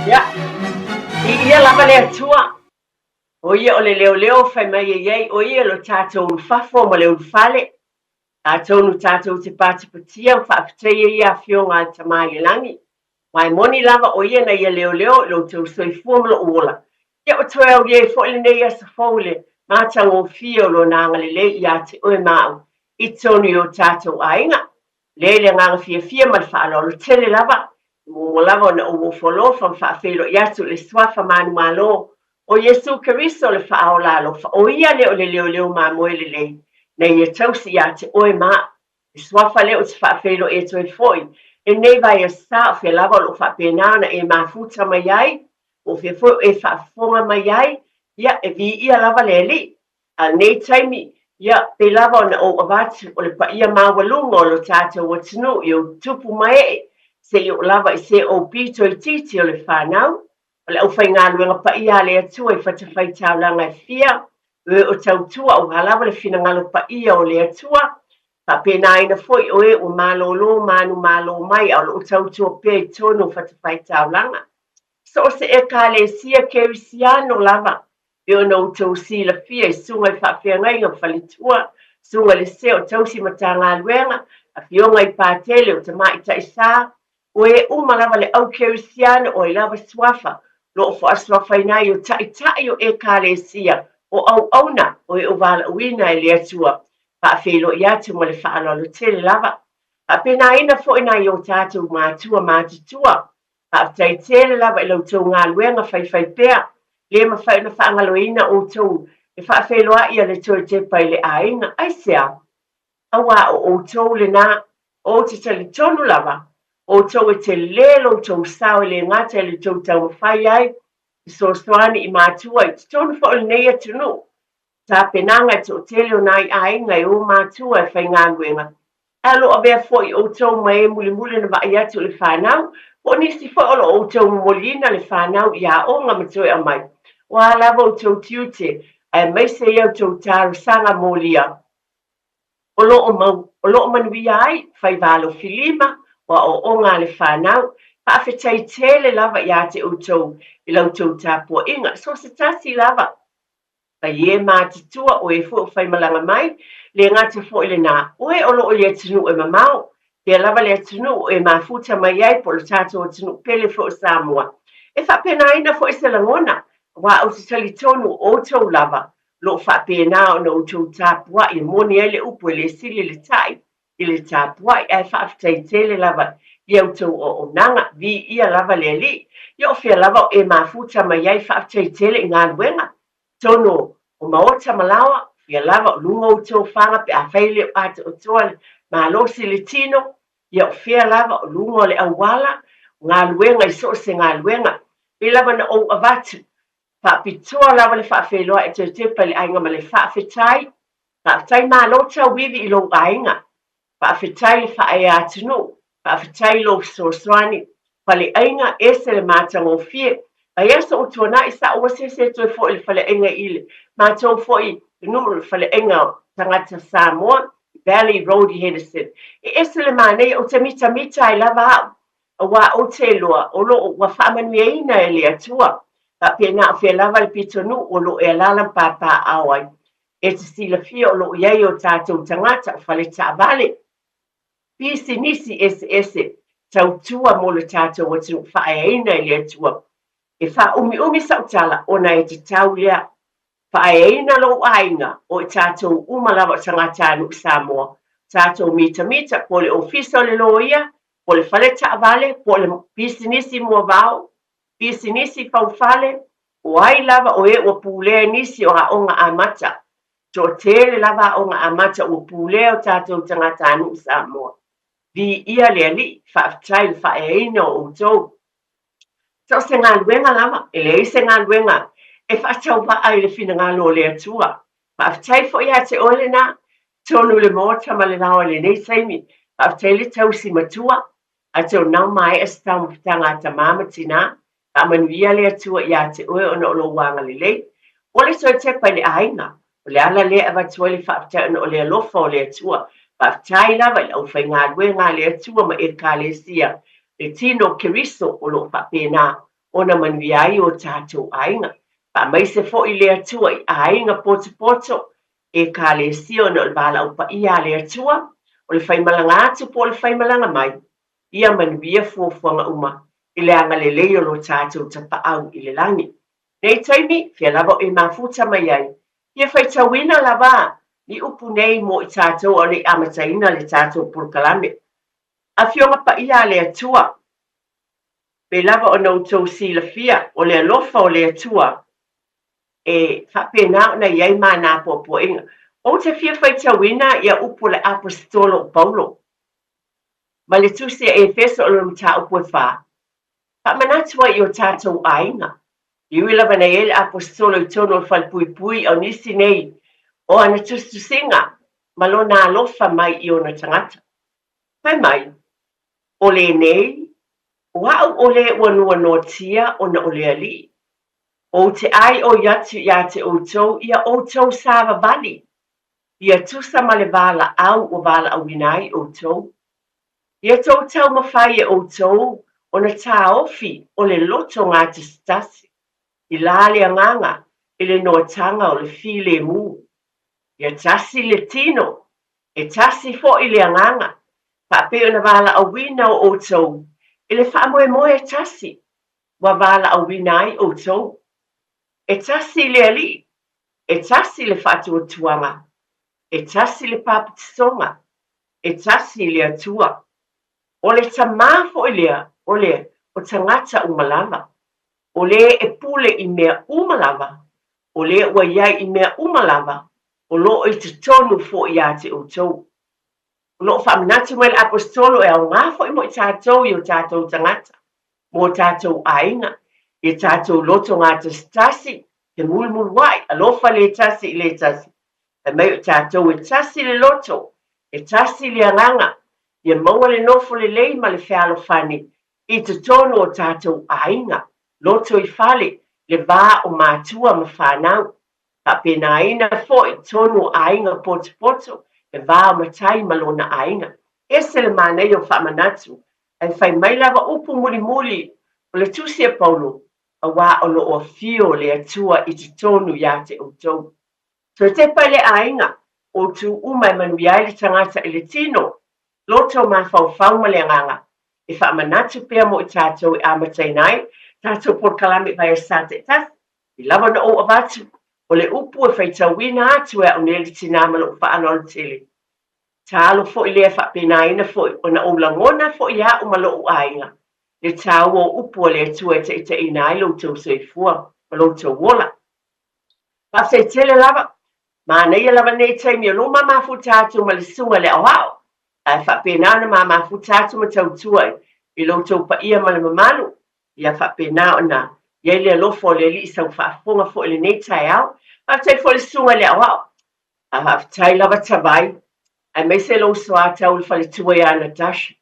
Ya, ia lava le atua. O ia o le leo fai mai iai, o ia lo tātou fafo ma le ulfale. Tātou nu tātou te pātipatia, whaafeteia ia whionga te mai langi. Mai moni lava o ia na ia leo, lo tau soifua ma lo uola. Ia o toe au iei fo ile nei asa faule, mātang o fio lo nanga le ia te oe mau. I tonu o tātou ainga. Lele nganga fia ma le whaalo, lo tele lava. Mo lava na o folofa whaafelo iatu le swafa manu malo. O Yesu Keriso le whaaolalo, o ia leo le leo ma moe le lei. Na ia tausi ia te oe ma, e swafa leo te whaafelo e toi foi. E nei vai a sa o fia lava lo whaapenana e mafuta mai ai, o fia foi e whaafonga mai ai, ia e vi ia lava le li. A nei taimi, ia pe lava o avati o le pa ia mawalunga o lo tata o tinu, i o tupu mai se i o lava i se o pito i titi o le whanau. Le au whai ngā luenga pa ia le atua i whatawhai taulanga e fia, o tautua o halawa le whina ngalo pa ia o le atua, pa pēnā ina foi o e o malolo, manu malo mai, au o tautua pē i tono whatawhai taulanga. So se e ka le sia kerisiano lava, e o no tau si la fia i sunga i whawhia ngai ngam whalitua, sunga le se o tausi mata ngā luenga, a fionga i pātele o te mai ta isa, o e umalava le au kerisiano o i lava swafa, lo fo aswa fainai o tai o e kalesia o au na o e ovala uina e le atua pa felo ia te mo le whaalo lo tele lava pa pena ina fo ina i o tātou mātua pa tai tele lava i lau tau ngā luenga whai pēr le ma whai na whaangalo ina o tau e wha felo a ia le toi te pai le ainga ai sea awa o tau le na o te tali tonu lava o tau e te lelo tau sao le ngata le tau tau mawhai ai, i soasoani i mātua i tonu fo le nei atunu. Tā penanga te o tele o nai ainga i o mātua e whai ngānguenga. Alo a bea fo i o tau mai muli na vai atu le whanau, o nisi fo olo o tau molina le whanau i a o ngā matoe a mai. Wa lava o tau tiute, ai mai se iau tau tāru sanga molia. O lo o manui ai, whai valo filima, wa o ngā le whanau, pa awhetai tele lava i a te utou i lau tau tāpua inga, so se tasi lava. Pa ie mātitua o e fu whai malanga mai, le ngata fo ile nā, oe o lo o le atinu e mamau, le lava le atinu e mafuta mai ai po le tātou atinu pele fo Samoa. E whapena ina fo i se langona, wa au se tali tonu o tau lava, lo whapena o na utou tāpua i moni ele upo le sili le tai, i le tāpua i ai whaafitai tele lava i au tau o nanga vi ia lava le li. I o fia lava o e mafuta mai ai whaafitai tele i ngā luenga. Tono o maota malawa, fia lava o lunga o tau whanga pe a whaile o ate o toa ma losi le tino. I o fia lava o lunga o le awala, ngā luenga i so se ngā luenga. Pe lava na o avatu. Whaapitoa lava le whaafeloa e te tepa le ainga ma le whaafetai. Whaafetai ma lota wivi i lo ainga. Whaafetai le whae atinu. Whaafetai lo soaswani. Whale ainga e se le mātang o fie. A esa o tuana i sa o se toi fo i whale ainga ile. Mātang fo i nuru whale ainga tangata Samoa. Valley Road i Henderson. E ese le mānei o te mita i lava au. A wā o te loa. O lo wa whaamanui eina e le atua. Pa pēnā o fia lava le pitonu o lo e alalam pāpā awai. E te sila fia o lo iei o tātou tangata o whale tā vale. Pisi nisi ese tau tua mo le tātou o tinu whaeina i le atua. E wha umi sautala o na e te tau lea. Whaeina lo ainga o e tātou umalawa tangata anu Samoa. Tātou mita po le ofisa o le loia, po le whale tā vale, po le pisi nisi mua vau. Pisi nisi whauwhale, o ai lava o e o pūlea nisi o haonga amata. Tō tele lava o ngā amata o pūlea o tātou tangata anu Samoa. Vi ia le ali, whaaftai le whaeina o tau. Tau se ngā luenga lava, e le se ngā luenga, e whaatau ai le whina ngā lo le atua. Whaaftai fo ia te ole na, tonu le mōta ma le lawa le nei saimi, whaaftai le tausi matua, a tau nau mai as tau tangata mamatina, a manuia le atua ia te oe o na olo wanga le lei. O le soe te pai le ainga, o le ala le avatua le whaaftai o le alofa o le atua, whaaftai lava le au whai ngā luenga le atua ma e kālesia, le tino keriso o lo whapena, ona manuia ai o tatou aiga faamaise foʻi le atua i aiga potopoto e kalesia ona o le valaau paia a le atua o le faimalaga atu po o le faimalaga mai ia manuia fuafuaga uma i le agalelei o lo tatou tapaau i le lagi nei taimi fia lava o e mafuta mai ai ia faitauina lava i upu nei mo i tatou o le amataina le tatou polokalame afioga paia a le atua pe lava ona outou silafia o le alofa o le atua e faapena ona iai mana poʻapoʻaiga ou te fia faitauina ia upu le apostolo o paulo ma le tusi e efeso o le mataupu e fā faamanatu ai o tatou aiga iui lava nei ai le apostolo i tonu o le falepuipui au nisi nei o ana tusitusiga ma lona alofa mai i ona tagata pai mai o lenei ua au o lē ua nuanoatia ona o le alii ou te ai o iatu iā te outou ia outou sa vavali ia tusa ma le valaau ua valaauina ai outou ia toutau mafai e outou ona taofi o le loto gā tasitasi i lā le agaga i le noataga o le filemu ia tasi le tino e tasi foʻi le agaga faapea ona valaauina o outou i le faamoemoe tasi ua valaauina ai outou e tasi le alii e tasi le faatuatuaga e tasi le papatisoga e tasi le atua o le tamā foʻi lea o lea o tagata uma lava o lē e pule i mea uma lava o lē ua iai i mea uma lava o loo i totonu foʻi iā te outou o loo faamanatu mai le apostolo e aogā foʻi mo i tatou i o tatou tagata mo tatou aiga i tatou loto gā tasitasi te mulumulu ai alofa le tasi i le tasi e mai o tatou e tasi le loto e tasi le agaga ia maua le nofo lelei ma le fealofani i totonu o tatou aiga loto i fale le vā o matua ma fanau faapenaina foʻi tonu o aiga potopoto e vā o matai ma lona aiga ese le manei o faamanatu ai fai mai lava upu mulimuli o le tusi e paulo auā o loo afio le atua i totonu iā te outou so te pai le aiga o tu uma e manuia ai le tagata i le tino loto mafaufau ma le agaga e faamanatu pea mo i tatou e amataina ai tatou polokalame vai e sa teʻatasi i lava na ou avatu o le upu e faitauina atu e aʻuneli tinā ma loo faano le tele talo foʻi lea faapenaina foʻi ona ou lagona foʻi aʻu ma loo aiga le tāua o upu o le atua e taʻitaʻina ai loutou soifua ma loutou ola faafeitele lava manaia lava nei taimi o loo mamafuta atu ma le suga le aoao ae faapena ona mamafuta atu ma tautua i loutou paia ma le mamalu ia faapena ona iai le alofa o le alii saufaafofoga foʻi lenei taeao faafetai foʻi le suga le aoao faafetai lava tavai ae mai se lou soā tau le faletua iā natasha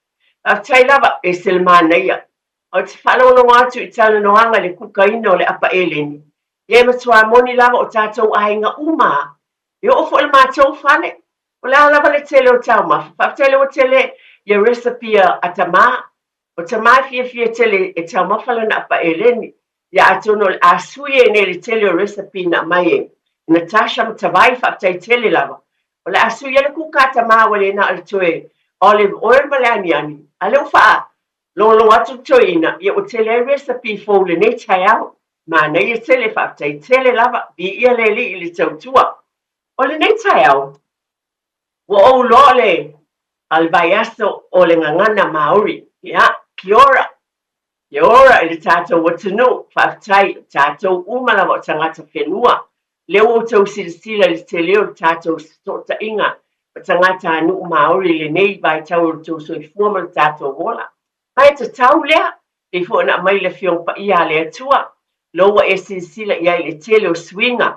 faafetai lava e se le manaia o te whalongolongo atu i talanoanga le kukaina o le apa eleni. Ia matua moni lava o tātou ainga uma. Ia ofo le mātou whane. O la lava le tele o tau mafu. Whapatele o tele ia recipe a tamā. O tamā fia tele e tau mawhala na apa eleni. Ia atono le asuye ne le tele o recipe na mai e. Natasha matawai whapatele tele lava. O le asuye le kuka tamā wale na ale toe olive oil malani ani. Ale ufa Lolo atu toina, ia o tele recipe fo le ne tai au. Ma na ia tele whaptai, tele lava, bi ia le li ili tautua. O le ne tai au, wa o lole al vaiaso o le ngangana Maori. Ia, kiora. Kiora ili tātou watanu, whaptai, tātou umala wa tangata whenua. Leo o tau silasila li te leo tātou sota inga. O tangata anu Maori le nei vai tau o tau soi fuama tātou wola. Mai te tau lea, e fo na mai le fiong pa ia le atua. Loa e sinsila ia le tele o swinga,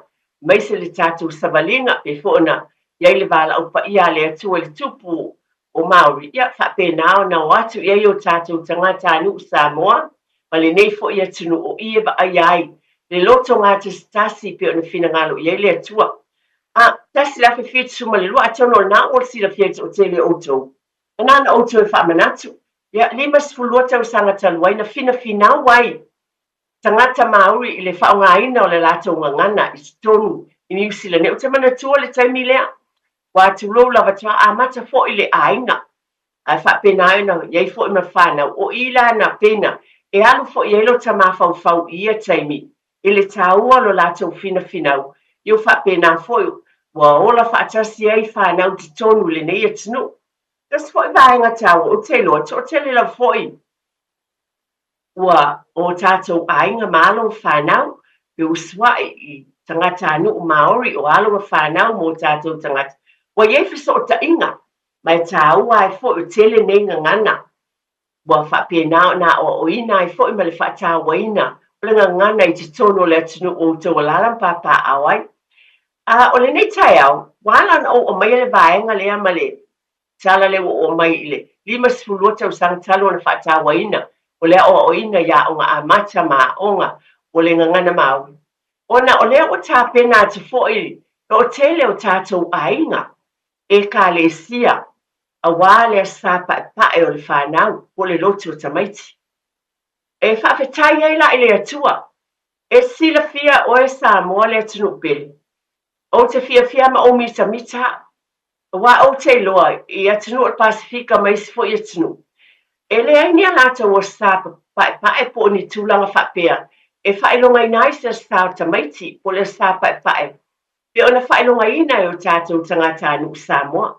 mai se le tātou savalinga, e fo na ia le vala o pa ia le atua le tupu o Maori. Ia whape nao na watu ia o tātou tangata anu Samoa, ma le nei fo ia tunu o ia ba ai ai, le loto ngā te stasi pe o na finangalo ia le atua. Tasi la fitu ma le lua atono na o si la fiatu o tele oto. Nana oto e whamanatu. Ia, lima sifulua tau sanga taluai na fina finau wai. tangata Maori i le whaongaina o le lātou ngangana i tonu i New Zealand. O te mana tua le taimi lea, wa tulou lava tua a mata fo i le ainga. Ai whapena aina, iei fo i ma whanau, o ila na pena, e alu fo i elo ta mawhau ia taimi, i le tāua lo lātou fina finau, iu whapena fo i, wa ola whaatasi ei whanau ti tonu le nei atinu. Tas fo i vaenga tāua o te loa, o te le la fo i, ua o tātou ainga malo whanau, pe uswai i tangata anu o Maori o alo whanau mo tātou tangata. Wa iei fiso o ta inga, mai tāua e fo i tele nei ngangana. Wa whapena na o ina e fo i male whaatawa ina, o le ngangana i te tono le atinu o te walalam papa awai. O le nei tai au, walan o mai le vaenga lea male, tala le o mai ile, 5 tau sang talo na whaatawa ina, o lea o ina ia o ngā amata ma onga o le ngangana Maori. Ona o lea o tā pena te fo'i, o tele o tātou ainga, e ka le sia, a wā lea sāpa e pae o le whanau, o le lotu o tamaiti. E whawhetai ei la i le atua, e sila fia o e Samoa le atunu pele. O te fia ma o mita mita, wā o te loa i atunu o Pasifika mai si fo'i atunu. E le ainia lata o sāpa pae po ni tūlanga whapea, e whaelonga inai se sāo tamaiti po le sāpa e pae. Pe ona whaelonga ina o tātou tangata anu Samoa.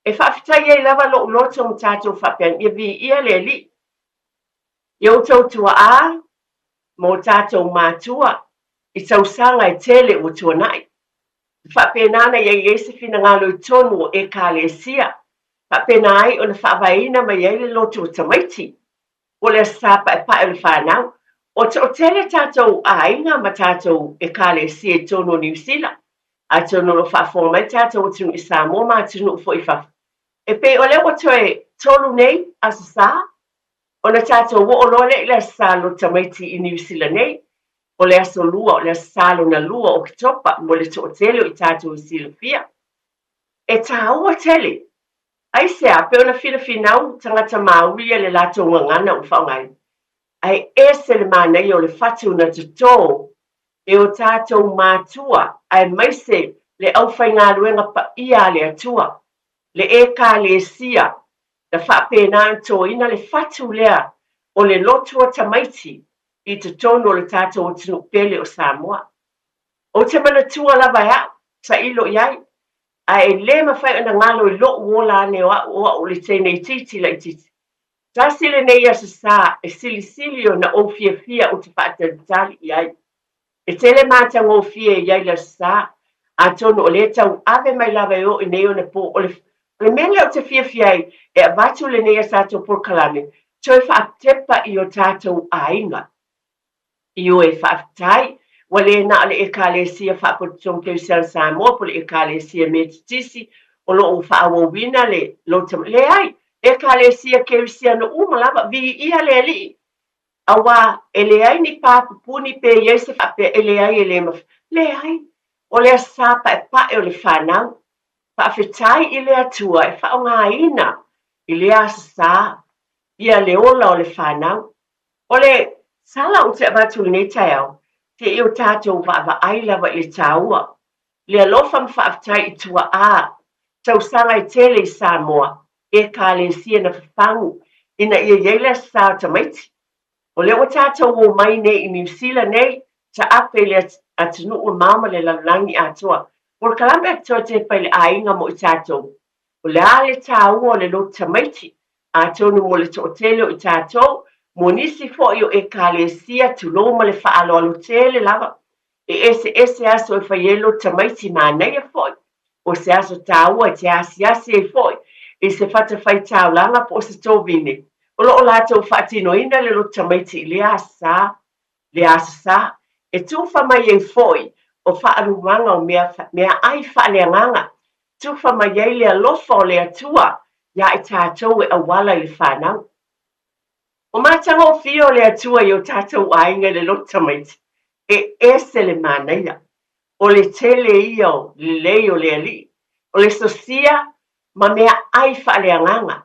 E whawhitai e lava lo loto mo tātou whapea, ia vi ia le li. Iau tautua a, mo tātou mātua, i tausanga e tele o tua nai. Whapea nana ia i ese fina ngalo i tonu e ka le sia. Whapena ai o na whawaina mai ei le lotu o tamaiti, o le sāpa e pae o le whanau, o tele tātou a inga ma tātou e ka le si e tono New Zealand, a tono lo whawhonga mai tātou o tunu i Samoa ma tunu o fo i whawha. E pe o le o toe tolu nei a sa, o na tātou o lo le i le sa lo tamaiti i New Zealand nei, o le aso lua, o le sa lo na lua o ki topa, mo le to tele o i tātou i silafia. E tā ua tele, ai sea, pe ona finau tangata Maori le lātou ngangana o whaongai. Ai ese le mānei o le whatu na te tō, e o tātou mātua, ai maise le au whai ngā ruenga pa ia le atua, le e kā le sia, na whapena tō ina le whatu lea, o le lotua tamaiti, i te tono le tātou o tinu pele o Samoa. O te mana tua lava ea, sa ilo iai, ai le mawhai ana ngalo i lo wola ne o le tēnei titi la i titi. Tā sile nei asa sā e sili o na o fia o te whaatatali i ai. E tele mātang o fia i ai la sā, a tono o le tau ave mai lava o i nei o na po o le mele o te fia ai e avatu le nei asa to por kalame, toi whaatepa i o tātou ainga. I o e whaatai, wale na ale e ka le sia whaapotom keu sel Samoa, pole e ka le sia me titisi, o lo o whaawawina le lotam. Le ai, e ka le sia keu sia no umalava, vi ia le li. Awa, e le ai ni pāpupuni pe iese whape, e le ai e le maf. Le ai, o le sapa e pae o le whanau, whaafetai i le atua, e whaonga ina, i le asa, ia le ola o le whanau. O le sala o te avatu nei tai au, te eo tātou wa ai lava i tāua. Le alofa mwhaafetai i tua a, tau sanga i tele i Samoa, e ka le sia na whapangu, ina ia yeila sa tamaiti. O le o tātou o mai nei i New Zealand nei, ta ape le atinu o mama le lalangi atoa. O le kalambe atoa te paile a inga mo i tātou. O le ale tāua o le lo tamaiti, a tonu mo le to tele o i tātou, mo nisi fo yo e ka le sia tu lo ma le whaalo alo tele lava. E ese aso e whaielo tamaiti ma nei e foi. O se aso tāua te asi e foi. E se whata whai tāu langa po se tōwine. O lo o lātou whaatino ina le lo tamaiti le asa sa. E tūwha mai e foi o whaarumanga o mea ai whaaleanganga. Tūwha mai e le alofa o le atua ia i tātou e awala i le whanau. O mātanga o whio le atua i o tātou ainga le lo tamaiti. E ese le mānaia. O le tele iyo, le lei o le ali. O le sosia, ma mea ai whaaleanganga.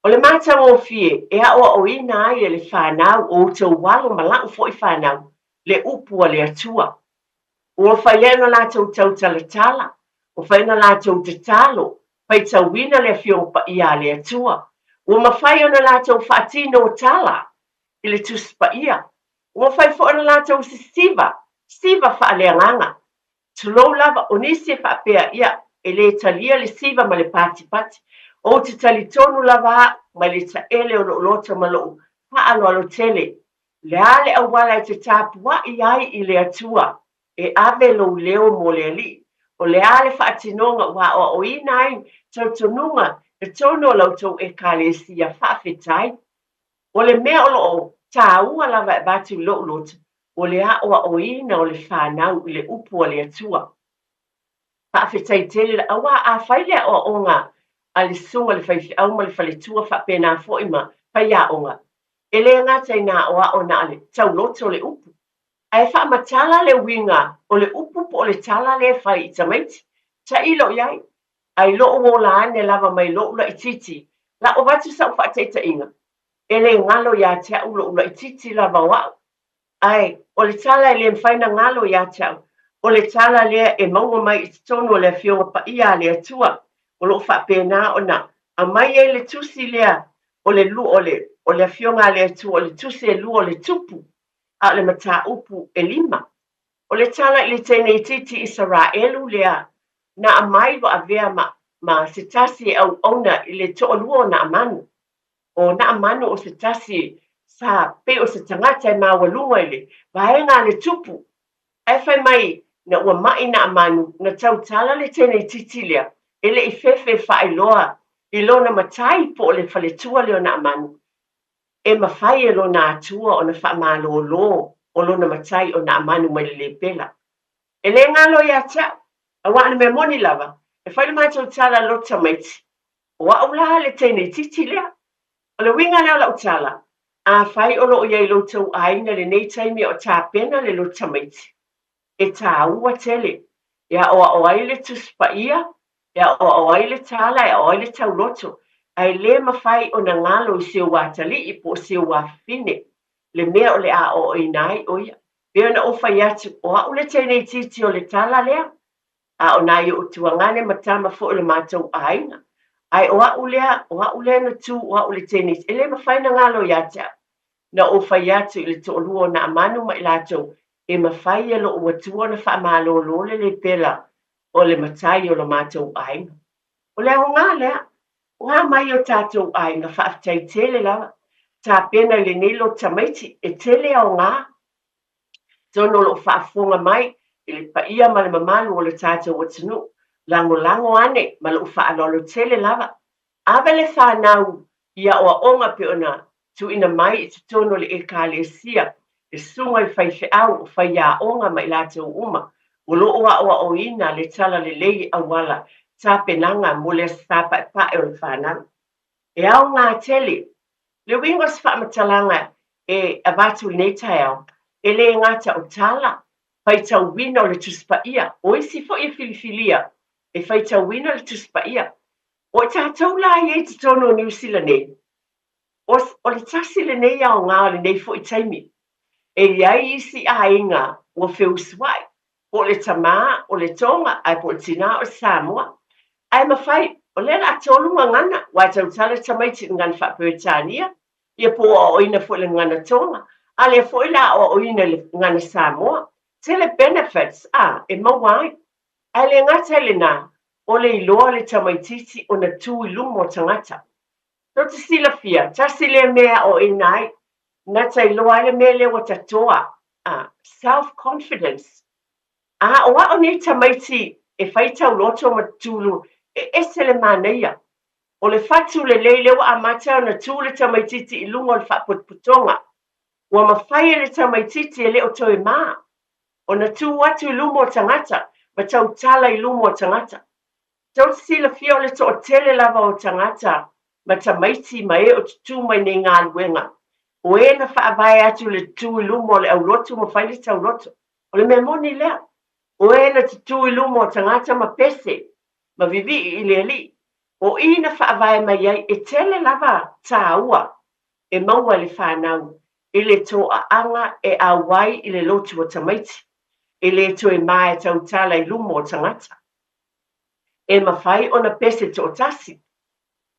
O le mātau o fie, e a o ina ai le whanau o tau walo malau fo I whanau, le upua le atua. Ua whaiena la tau tau talatala, o whaina la tau te talo, pai tau wina le fiong pa ia le atua. Ua mawhai ona la tau whaatino o tala, I le tuspa ia. Ua whai fo ona la tau siva whaaleanganga. Tulou lava o nisi whaapea ia, e le talia le siva ma le pati pati. O te tali tonu lava ma le ta ele o lota ma loo paalo alo tele. Le ale awala I te tāpua I ai I le atua. E ave lo leo mo le ali. O le ale whaatinonga wa o ina ai tau tonunga e tono lautou e kale sia whaafetai. O le mea o loo tāua lava e batu loo lota. O le a o ina o le whanau I le upu o le atua. Whaafetai tele la awa a whaile o onga a le sunga le whaifi au ma le whaletua whaapena fo ima pai a onga. E le ngata ina o na ale tau loto le upu. Ai wha matala le winga o le upu po le tala le whai I tamaiti. Ta ilo iai. Ai lo o la ane lava mai lo ula ititi. La o watu sa ufa teita inga. E le ngalo ya tea ulo ula ititi lava wau. Ai, o le tala le mwhaina ngalo ya tea. O le tala le e maunga mai I tono le fionga pa ia le atua. O lo whaapena o na. A mai e le tusi lea o le lu o le fionga le atua. O le tusi e lu o le tupu. A le mata upu e lima. O le tala I le tene titi Israelu lea na amai lo avea ma se tasi au ona I le to'olua na amanu. O na amanu o se tasi sa pe o se tangata e mawalunga I le vaenga le tupu. Ai whai mai na ua mai na amanu na tau tala le tene titi lea ele I fefe whailoa I lona matai po le whaletua leo na amanu. E mawhai e lona atua o na whaamalo o lona matai o na amanu mai le pela. E le ngalo ia tia, a wana me moni lava, e whaile mai tau tala lota maiti. O a ula le tene titi lea. O le winga leo la utala, a whai o lo iai lota u aina le nei taimi o tā pena le lota maiti. E tā ua tele, ia o aile tuspa ia, ia o aile tala, ia o aile tau loto, ai le mawhai o na ngalo I seo watali I po seo wafine, le mea o le a o inai o ia. Pea na ofa yatu, o a ule tene titi o le tala lea, a o nai o tuangane matama fo o le mātou aina. Ai o a ule na tu, o a ule tene, e le mawhai na ngalo yata, na ofa yatu I le to'olua na amanu ma I lātou, e mawhai e lo ua tua na whaamalo lole le pela o le matai o le mātou aina. O le o ngā lea, o a mai o tātou aina whaafitai tele lawa, tā pena le nilo tamaiti, e tele o ngā, tono lo whaafonga mai, I le paia ma le mamalu o le tātou o tunu, lango ane, ma lo whaalolo tele lava. Awe le whanau, ia o onga pe ona, tu ina mai I tono le e kālesia, e sunga I whaife au, o whaia onga mai lātou uma, o lo o ina le tala le lei awala, tā penanga mo le sapa e pae o le whanau. E au ngā tele, le wingos whaamatalanga e avatu nei au, e le ngata o tala, whai tau wina o le tuspa ia, o isi fo I filifilia, e whai tau wina o le tuspa ia. O tātou la I te tono New Zealand nei. O le tasi le nei au ngā le nei fo I taimi. E iai isi a inga o whiuswai, o le tamā, o le tonga, ai po le tina o Samoa. Ai mawhai, o le la tolunga ngana, wai tau tala tamaiti ngana whaperetania, ia po o ina fo le ngana tonga, a le fo ila o ina le ngana Samoa. Tele benefits, e mawai. Ai le ngata le nā, o le iloa le tamaititi o na tū I lumo tangata. No te sila fia, tasi le mea o inai, na tai loa le mea le o tatoa, self-confidence. O a o nei tamaiti e whaitau loto ma tūlu, e se le maneia. O le fatu le leileo a mata na tū le tamaititi I lungo le whaputputonga. Ua mawhai le tamaititi e le o toi maa. O na tū watu I lumo tangata, ma tau tala I lumo tangata. Tau sila fia o le to o tele lava o tangata, ma tamaiti ma e o tutu mai nei ngā luenga. O e na whaavai atu le tū I lumo le au lotu ma whaile tau lotu. O le mea moni lea. O e na tutu I lumo tangata ma pese, ma vivi I le li. o ina whaavae mai ai e tele lava tāua e maua le whanau i le toa anga e awai i le lotu o tamaiti i le to e mai tau tala i lumo o tangata. E mawhai o na pese to tasi.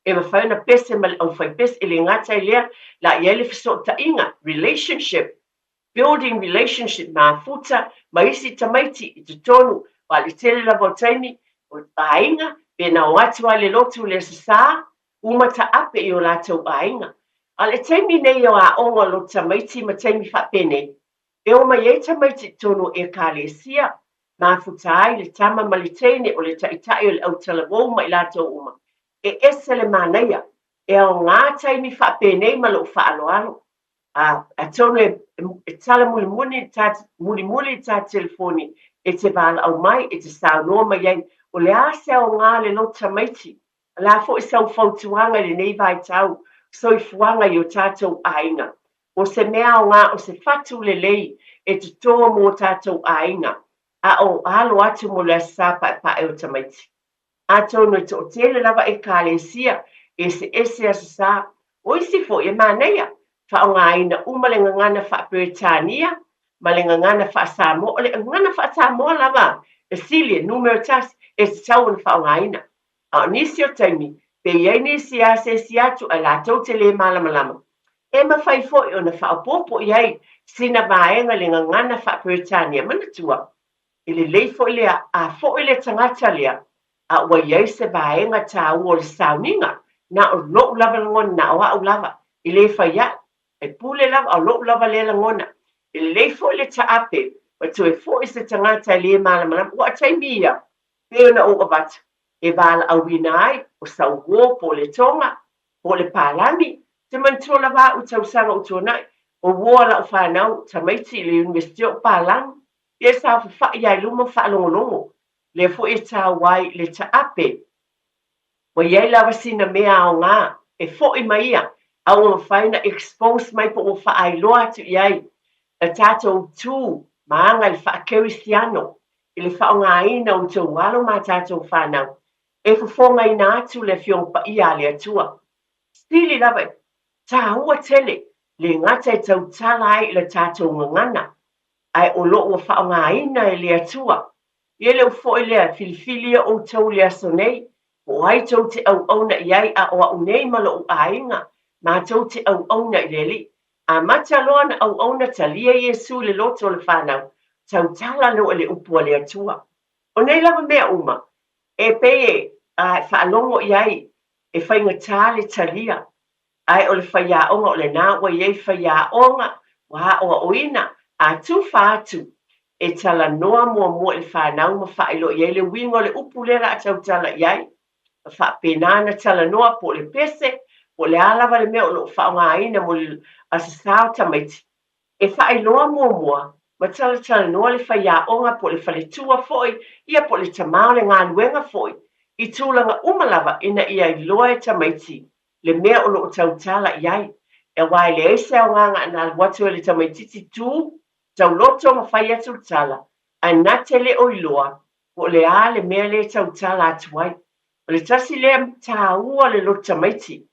E mawhai o na pese ma au whai pese i le ngata i lea la i ele fiso ta inga relationship. Building relationship ma futa ma isi tamaiti i te tonu wa li tele la taimi o ainga pe na watu le lotu le sa uma ta ape i o la tau ainga. Ale taimi nei o a onga lo tamaiti ma taimi whapene. E o mai e tamaiti tonu e kālesia ma futa ai le tama malitene o le taitai o le au talawou ma i la tau uma. E ese le manaia e o ngā taimi whapene ma lo whaaloalo. A tonu e tala muli ta telefoni e te wala au mai e te sao noa mai ai o le ase o ngā le lo tamaiti la fo i sau fautuanga le nei vai tau so i fuanga i o tātou ainga o se mea o ngā o se fatu le lei e te toa mō tātou ainga a o alo atu mo le sapa e o tamaiti a tonu e to tele lava e kālesia e se ese a sa o isi fo i manea whaongaina uma le ngangana wha Britania, ma le ngangana wha Samoa, le ngangana wha Samoa lava, e sili, numero tas, e se tau na whaongaina. A nisi o taimi, pe iei nisi a se si atu a la tau te le malama. E ma whai foi o na whaopopo iei, sina vaenga le ngangana wha Britania, mana tua. I le leifo i lea, a fo i le tangata lea, a ua iei se vaenga ta ua le sauninga, na o lo lava ngon na o au lava, i le whaia, e pule lava, o lo lava le langona. I le fo le taape, wa tu e fo i se tangata le malama, wa taimia, peo na o avata, e vala au winai, o sau wo po le tonga, po le palami, te mantua lava u tau sanga u tuanai, o woa la u whanau, tamaiti le university o palang, e sa fa ia luma fa longo, le fo i ta wai le taape, wa iei lava sina mea o ngā, e fo i maia, au o whaina expose mai po o whaai loa tu iai, a tātou tū, maanga i whaakewisiano, i le whaongaina o tau walo ma tātou whanau, e fufonga i nātu le fiong pa ia le atua. Stili lawe, tā hua tele, le ngata e tau tala ai le tātou ngangana, ai o lo o whaongaina e le atua, i le ufo i lea filifilia o tau le asonei, o ai tau te au auna iai a o au nei malo o ainga, ma tau te au auna i leli, a mata loa na au auna talia Yesu le loto le whanau, tau tala no le upua le atua. O nei lava mea uma, e peye a whaalongo iai, e whainga tā le talia, ai o le whaiaonga o le nā, wa iei whaiaonga, wa o oina, a tu whātu, e tala noa mua le whanau ma whailo iei le wingo le upu le ra tau tala iai, whapenana tala noa po le pese, o le alawa le mea o lo whaongaina mo le asasao tamaiti. E whailoa mua, ma tala noa le whaiaonga po le whaletua foi, ia po le tamao le ngā luenga foi, i tūlanga umalava ina ia i loa e tamaiti, le mea o lo tau tala iai, e wai le eise o nganga na watu le tamaititi tū, tau loto ma whai atu tala, a nate le o iloa, po le a le mea le tau tala atuai, o le tasi le tā ua le lo tamaiti,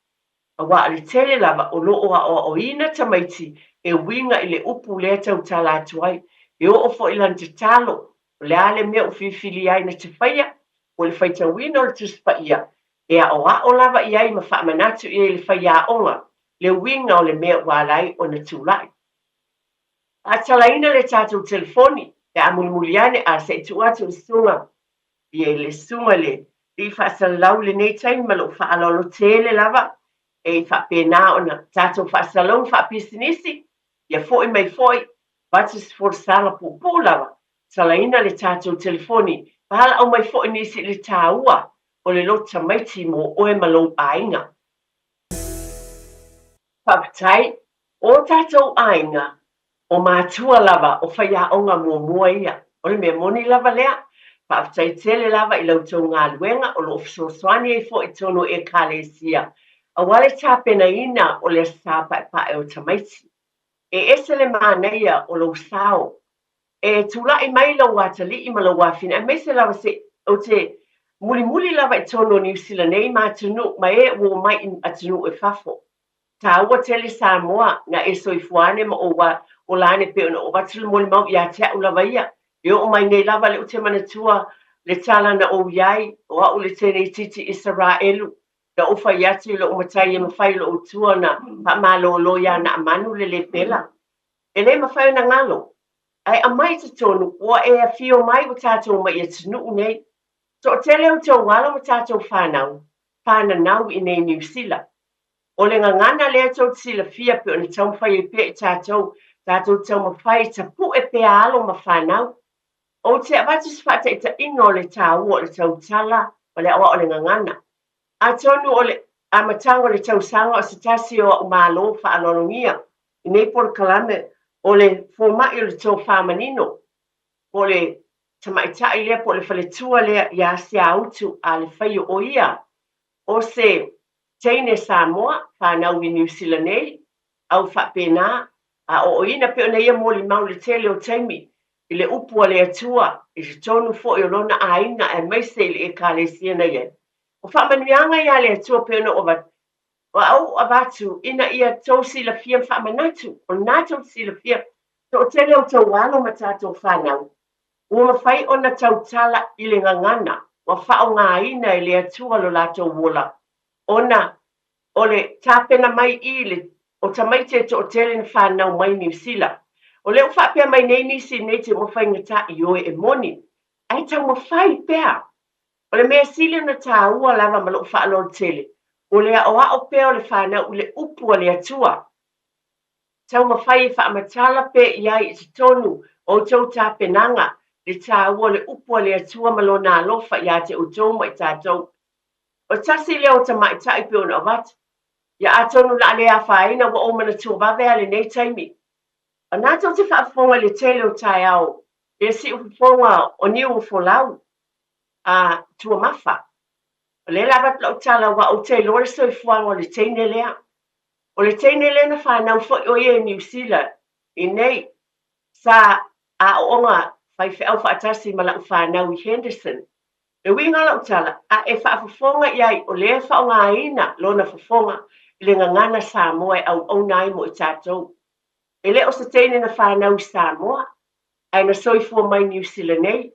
wa le tele lava o lo o ina tamaiti e winga i le upu le tau tala atuai, e o fo ilan te talo, o le ale mea o fifili ai na te whaia, o le whaita wina o le tuspa ia, e a o lava iai ma wha manatu i le whaia onga, le winga o le mea walai o na tūlai. A talaina le tātou telefoni, e a mulimuliane a se tu atu sunga, i e le sunga le, i whaasalau le nei taimi ma lo whaalolo tele lava, e whapena o na tātou whaasalau whaapisinisi, ia foi mai foi, batis for sala pupu lava, talaina le tātou telefoni, pahala au mai foi nisi le tāua, o le lota maiti mo oe malo ainga. Whakatai, o tātou ainga, o mātua lava o whaiaonga mua ia, o le mea moni lava lea, whakatai tele lava i lautou ngā luenga o lo ofisoswani e fo i tono e kālesia, a wale tāpena ina o le sāpa e pae o tamaiti. E ese le māneia o lo sao, e tula i mai lau watali i ma lau wafina, e mese lava se o te Muli lava e tono New Zealand nei matunu ma e wo mai atunu e fafo. Ta ua tele Samoa na e soifuane ma o lane pe o watu muli mau ia tia ulava ia. E o mai nei lava le ute manatua le tala na o iai o au le tene titi Israelu. Da ufa iati le umatai e mawhai le utua na pa malo lo ia na amanu le pela. E le mawhai na ngalo. Ai a mai te tonu ua e a fio mai o tātou mai e tunu nei. So tele o tau wala mo tātou whanau i nei New Zealand. O le ngangana lea tau sila fia pe o ni tau whai e pe tātou tau mawhai ta pu e pe alo ma whanau. O te awatis whata i ta ingo le tau o le tau tala o le awa o le ngangana. A tonu o le amatango le tau sanga o sitasi o umalo whaalolongia. I nei por kalame o le fomai o le tau whamanino. O le tamaitai lea po le whaletua lea ia se autu a le whaio o ia. O se teine Samoa, whanau i New Zealand nei, au whapena, a o ina pe o na ia moli mau le tele o taimi, i le upua le atua, i se tonu fo i olona a ina e maise le e ka le siena ia. O whamanuianga ia le atua pe ona o wat, o au abatu, ina ia tau sila fia whamanatu, o nā tau sila fia, to tele o tau wano matato whanau. Ua mawhai o na tau tala i le ngangana, wa whao ngā ina i le atua lo lato wola. Ona, o le tāpena mai i le, o tamaite to o tele na whanau mai New Zealand. O le o whapea mai nei nisi nei te mawhai ngata i oe e moni. Ai tau mawhai pea. O le mea sile na tā ua lava malo whaalo tele. O le o o pea o le whanau le upu o le atua. Tau mawhai e whaamatala pe iai i te tonu o tau tāpenanga. Le tāua le upua le atua malo nā lofa ia te utou mai tātou. O tasi leo ta mai tai pe ona wat. Ia atonu la le awhaina wa o mana tua wawea le nei taimi. O nātou te whaafonga le tele o tai au. Le si ufonga o niu o folau. A tua mafa. O le labat lau tala wa o te lore soi fuanga o le teine lea. O le teine lea na whanau fo o ie New Zealand. I nei sa a onga fai fe au whaatasi ma lau whanau i Henderson. Le winga lau tala, a e whaafafonga iai o le whaonga aina lona whafonga i le ngangana Samoa au nai mo i tātou. E le o sa teine na whanau Samoa, ai na soifua mai New Zealand nei,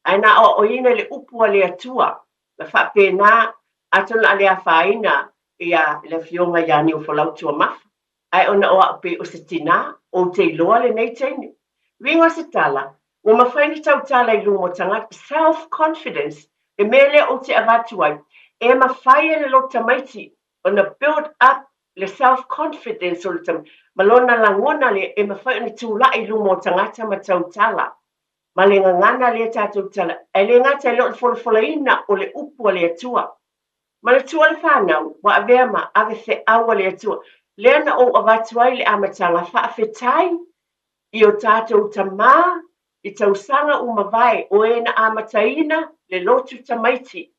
ai na o ina le upua le atua, na whapena atona le a whaina ia le fionga ia ni o whalau tua mafa. Ai ona o ape o sa tina, o te loa le nei teine. Winga sa tala, o mawhaini tau tala i lumo tanga, self-confidence, e mele o te avatuai, e mawhai le lo tamaiti, o na build up le self-confidence o le tam, malona langona le e mawhai ni tūla i lumo tangata ma tau tala. Ma le ngangana le tātou tala, e le ngata e lo folafolaina o le upua le atua. Ma le tua le whanau, wa avea ma ave fe awa le atua, le ana o avatuai le amatanga whaafetai i o tātou tamā, i tausanga umawai o e na amataina le lotu tamaiti.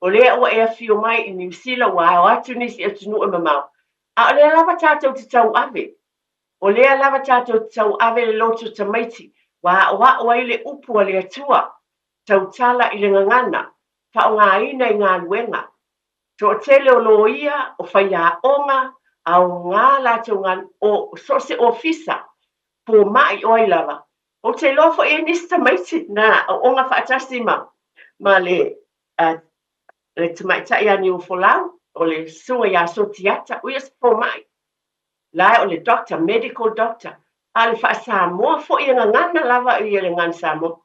O lea o e fio mai i New Zealand wa o atu nisi atunu e mamau. A o lea lava tātou te tau ave. O lea lava tātou te tau ave le lotu tamaiti. Wa o ai le upua le atua. Tau tala i le ngangana. Pa o ngā ina i ngā luenga. To o tele o loia, o whaia onga, a o ngā lātou ngā o sose ofisa. Po mai o ai lava. O te lofo e nista maiti na o ngā whaatasi ma le tamaitai ani o folau, o le sua ia sotiata, ui as po mai. Lai o le doctor, medical doctor, a le wha Samoa fo i ngana lava i le ngan Samoa.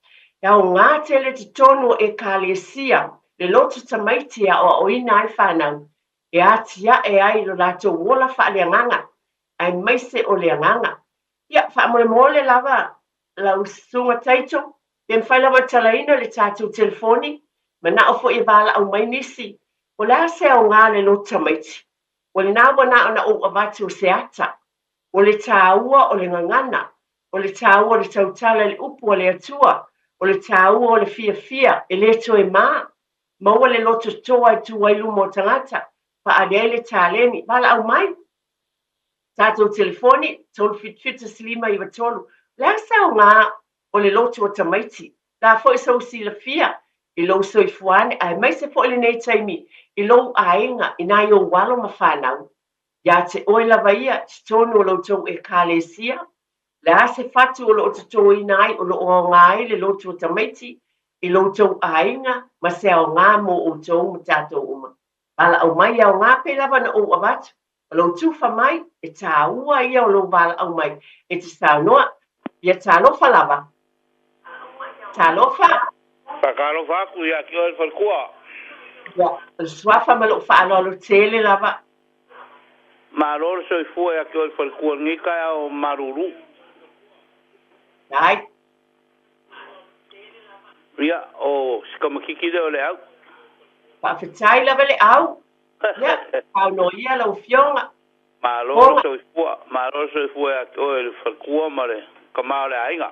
Ia o ngā tele te tono e ka le sia, le lotu tamaiti a o ina ai whanau, e atia e ai lo lato wola wha le nganga, ai maise o le nganga. Ia, wha mole lava, lau sunga taito, e mwhai lava talaina le tātou telefoni, ma na o fo i wala au mai nisi, o la se o ngā le lo tamaiti, o le nāwa na o na o avatu o se ata, o le tāua o le ngangana, o le tāua o le tautala le upu o le atua, o le tāua o le fia, e le to e mā, ma o le loto toa i tuai lumo tangata, pa adea le tāleni, wala au mai, tātou telefoni, tolu fitfita slima i watolu, la se o ngā o le loto o tamaiti, la fo i sau sila fia, I lo soifuane, ai mai se po le nei taimi, I lo ainga, ina I o walo ma whanau. Ia te oe lava ia, te tonu o lo tau e kālesia, le a se fatu o lo te tō inai, o lo o ngai, le lo tō tamaiti, I lo tau ainga, ma se au ngā mo o tō ma tātou uma. Ala au mai au ngā pe lava na o avatu, o lo tufa mai, e tā ua ia o lo wala au mai, e te sānoa, ia tā lofa lava. Tā lofa. Whakalofa aku ia ki o whalkua. Ia, swafa ma lo whaaloalo tele lava. Ma lor so I fua ia ki o whalkua ngika o maruru. Ai. Ia, o sikamakiki leo le au. Whawhitai lava le au. Ia, au no ia lau fionga. Ma lor so I fua ia ki o whalkua ma le kamao le ainga.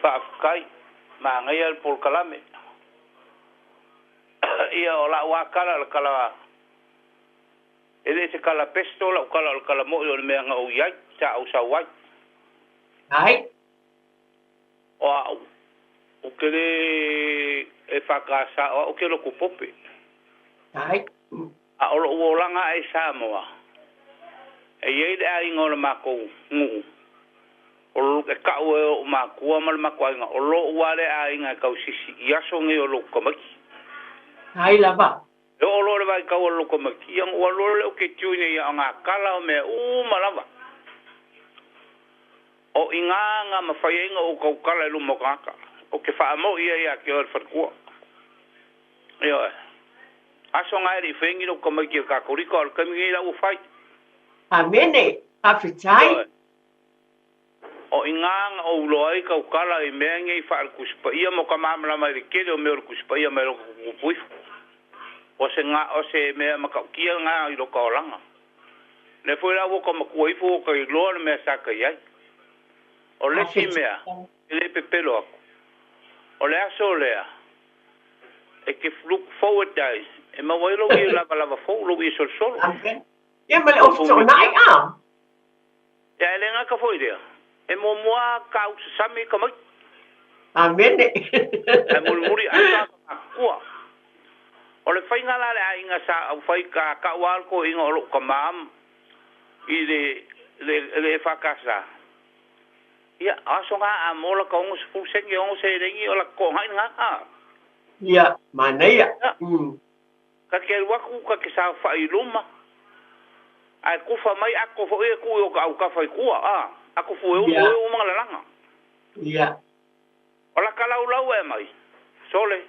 Whaafukai, ma ngai al por kalame. Ia o la wakala la kala. Ele se kala pesto la kala mo o le mea nga o iai, ta au sa wai. Ai. O au. O kere e whakasa, o kere ko pope. Ai. A olo uolanga e Samoa. E iei le a ingo le mako ngu. O lo e kau e o makua ma le mako ainga. O lo uale a inga kau sisi. Iaso nge o lo kamaki. Ai lava. E o lo le vai kau o lo kamaki. Iang ua lo le o ke tiune ia o ngā kala o mea malava. O inganga ma whaienga o kau kala e lumo kaka. O ke whaamo ia ke o whatkua. Io e. Aso ngai ri whengi no kamaki o kakoriko o kamingi la u whai. Amene. Hawhitai. O inganga o uloai kau kala I mea ngai wha kuspa ia mo ka mamala mai re kere o mea kuspa ia mai roko kupuifu. O se mea makaukia ngā I roka o langa. Ne fwoi la waka makuaifu o ka I loa na mea saka iai. O lesi mea, I le pepelo aku. O le aso lea, e ke look forward day, e mawailo I lava fau, lo I sol solo. Ia ma le ofto nai a. Ia ele ngā ka fwoi rea. E mo mua ka au sasami ka mai. Amene. E muri asa ka kua. O le whainga la le a inga sa au whai ka walko inga o lo ka maam I le whakasa. Ia, aso ngā a mola ka ongo sipu sengi ongo se rengi o la ko ngai ngā a. Ia, maneia. Ka ke waku ka ke sa whai luma. Ai kufa mai ako fo e ku o ka au ka whai kua a. Ako fu e o mga langa. Ia. O la ka lau e mai. Sole.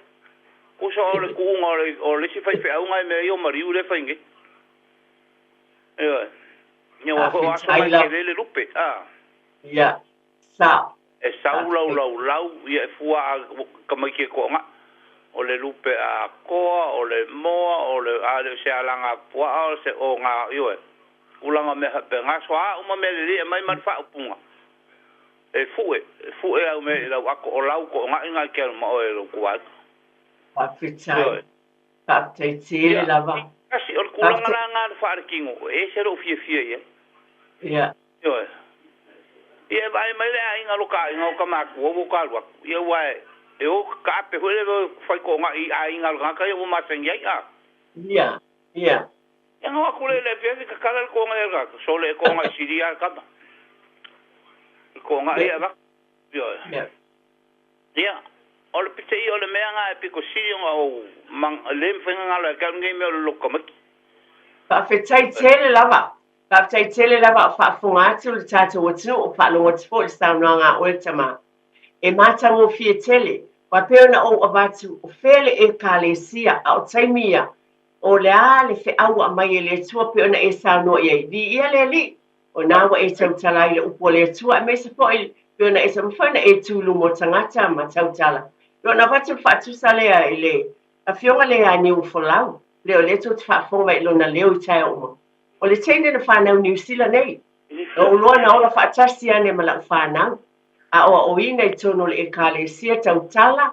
Kusa o le kuunga o le si whai whai au ngai me I o mariu le whainge. Ia. Nia wako aso mai ke lele lupe. Ia. Sa. E sau lau. Ia e fua ka mai ke koanga. O le lupe a koa, o le moa, o le ale se alanga pua, o se o ngā ioe. Ulanga me hape ngā soa, uma me le lia mai man wha upunga. E fue au me lau ako o lau ko ngā inga kia ma o e lo kuat. Papitai. Papitai tele lava. Kasi o kulanga na ngā whaarikingo, e se ro fia ia. Ia. Ioe. Ia vai mai le inga loka inga o ka maku, o ka lua. Ia wae. E o ka ape huele whai ko ngā I a inga loka kai o masengi ai a. Ia. Ia. Ia ngā kule le fiasi ka kala ko ngā ega. So le ko ngā siri a kama. Ko ngā ia wak. Ia. Ia. O le pite I o le mea ngā e piko siri ngā o lem whenga ngā loa kao ngai mea o le loka maki. Whawhitai tele lava. Whawhitai tele lava o whaafunga atu le tātou atu o whaalonga tipo le staunua ngā oetama. E mātango fia tele. Wa peona o avatu o fele e kālesia a o taimia o le a le fe aua mai e le tua peona e saunua iei. Di ia le li. O nāwa e tautala I le upo le tua e mesa po I peona e samawhana e tūlu mo tangata ma tautala. Peona watu whaatusa lea I le. A fionga lea ni ufolau. Leo le tō te whaafonga I lona leo I tae oma. O le teine na whanau New Zealand nei. O uloa na ola whaatasi ane ma lau whanau. A o ina I tono le e kālesia tautala.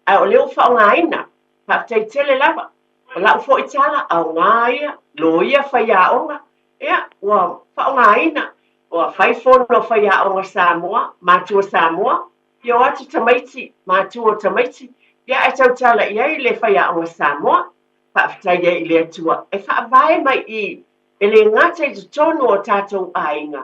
A o leo whaonga ina. Whaatai tele lava. O lau fo I tala a o ngā ia. Lo ia whaia onga. Ea, ua whaonga ina. Ua whaifono whaia onga Samoa. Mātua Samoa. Yo atu tamaiti, mātua tamaiti, ia e tau tala ia I le whaia o Samoa, whaafitai ia I le atua. E whaavae mai I le ngata I tonu o tātou ainga,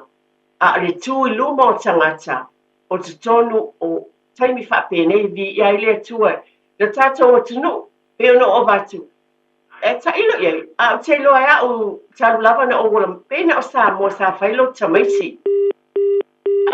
a le tui luma o tangata, o tonu o taimi whaapenei vi ia I le atua, le tātou o tunu, e ono o vatu. E ta ilo ia, a te loa ia o taru lava na o wala, pēna o Samoa sa whailo tamaiti.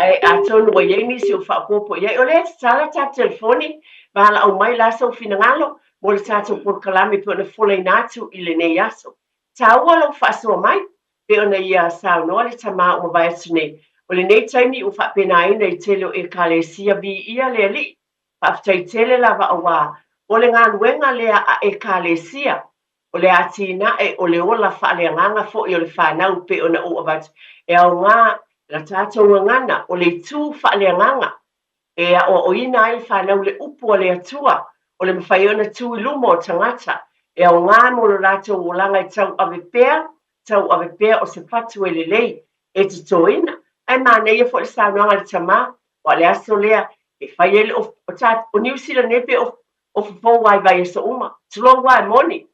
Ai a tonu wa ye ni si o fa popo ye ole sala ta telefoni bala au mai la so finangalo mo le tato por kalame pe na fole natu I le nei aso ta wala fa so mai pe ona ia sa no le tama o vai sne o le nei taimi o fa pena ina I tele o ekalesia bi ia le ali fa ftai tele lava awa o le ngan wenga le a ekalesia o le atina e o le ola fa le nganga fo I o le fa na pe ona o avat e au nga la tātou ngana o le tū whaaleanganga e a o ina ai whanau le upu o le atua o le mwhaiona tū I lumo o tangata e au ngā moro lātou o langa I tau ave pēr o se patu e le lei e te tōina ai mānei e fo le sānuanga le tamā o le aso lea e whai ele o New Zealand nepe o fo wai vai e so uma tulo wai moni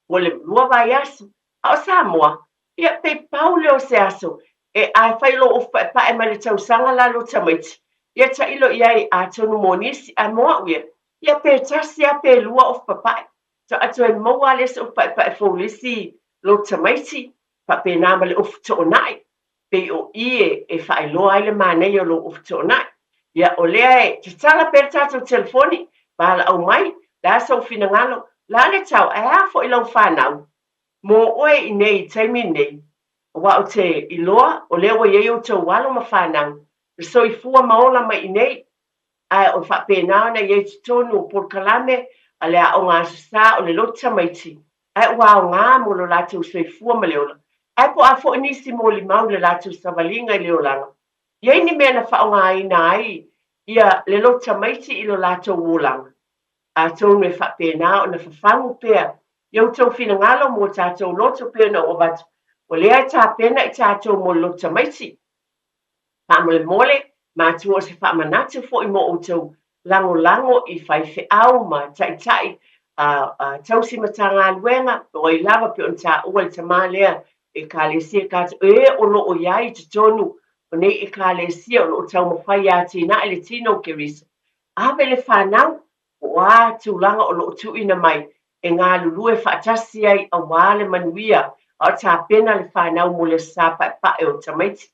o le lua vai aso a o Samoa ia pe paule o se aso e a whailo o pa e male tau sanga la lo tamaiti. Ia ta ilo iai a tonu monisi a moa uia. Ia pe tasi a pe lua o papai. Ta atu e maua lesa o pa e fōlisi lo tamaiti. Pa pe nama le ufu to nai. Pe o ie e whailo ai le manei o lo ufu to nai. Ia o lea e te tala pe tato telefoni. Bala au mai. La sa ufina ngalo. La le tau e a fo ilau whanau. Mo oe I nei taimi nei. Wa o te iloa, o lea wa iei o tau walo ma whanau. Le so I fua maola mai I nei, ai o whapena na iei te tonu o por kalame, a lea o ngā sasa o le lota maiti. Ai wa o ngā mo lo lātou so I fua ma leola. Ai po a fo nisi mo li mau le lātou savalinga I leolanga. Iei ni mea na wha o ngā ina ai, ia le lota maiti I lo lātou wolanga. A tonu e whapena o na whawhangu pēr, iau tau whina ngalo mo tātou loto pēr na o batu. O lea tā pena I tātou mo lota maiti. Whamole mole, mātua se whamanatu fo I mo o tau lango I whai whiau ma tai tai tausi matanga aluenga, o I lava pe on tā ua I tamālea e kālesia kātou e o lo o iai te tonu o nei e kālesia o lo o tau mawhai a tina e le tino ke risa. Awe le whanau, o a tūlanga o lo o tuina mai e ngā lulu e whaatasi ai a wale manuia o tā pena le whanau mo le sāpa e pae o tamaiti.